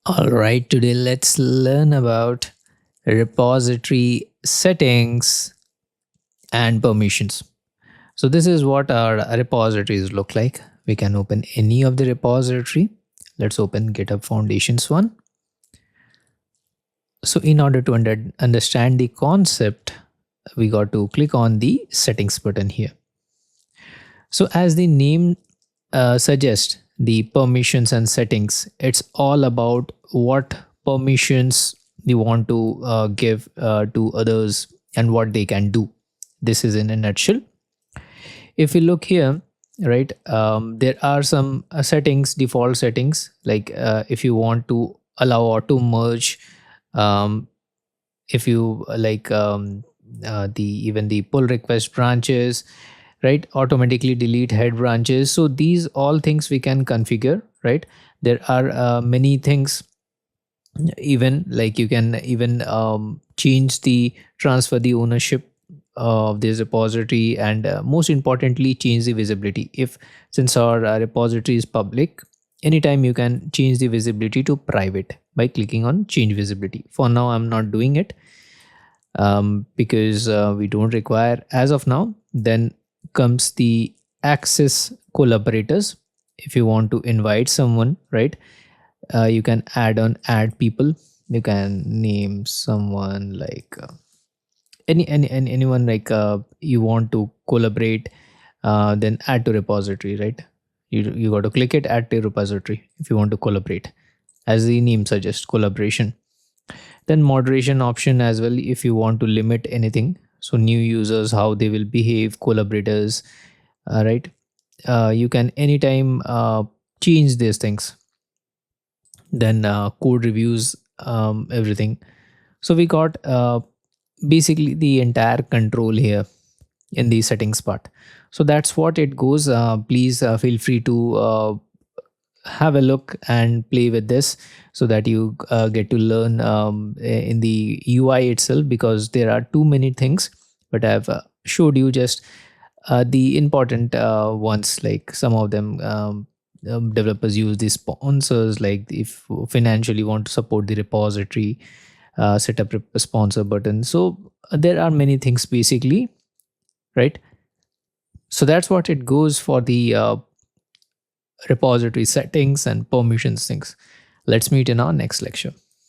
All right, today let's learn about repository settings and permissions. So this is what our repositories look like. We can open any of the repository. Let's open GitHub Foundations one. So in order to understand the concept, we got to click on the settings button here. So as the name suggests, the permissions and settings, it's all about what permissions we want to give to others and what they can do. This is in a nutshell. If you look here, right, there are some settings, default settings, like if you want to allow auto merge, um, if you like the even the pull request branches, right, automatically delete head branches. So these all things we can configure, right? There are many things, even like you can even change the transfer the ownership of this repository, and most importantly change the visibility. If since our repository is public, anytime you can change the visibility to private by clicking on change visibility. For now I'm not doing it because we don't require as of now. Then comes the access collaborators. If you want to invite someone, right, you can add people. You can name someone like anyone, like you want to collaborate, then add to repository, right? You got to click it, add to repository if you want to collaborate, as the name suggests, collaboration. Then moderation option as well, if you want to limit anything, so new users, how they will behave, collaborators, right? You can anytime change these things. Then code reviews, everything. So we got basically the entire control here in the settings part. So that's what it goes. Please feel free to have a look and play with this, so that you get to learn in the UI itself, because there are too many things, but I've showed you just the important ones. Like some of them, developers use the sponsors, like if financially want to support the repository, set up a sponsor button. So there are many things basically, right? So that's what it goes for the repository settings and permissions things. Let's meet in our next lecture.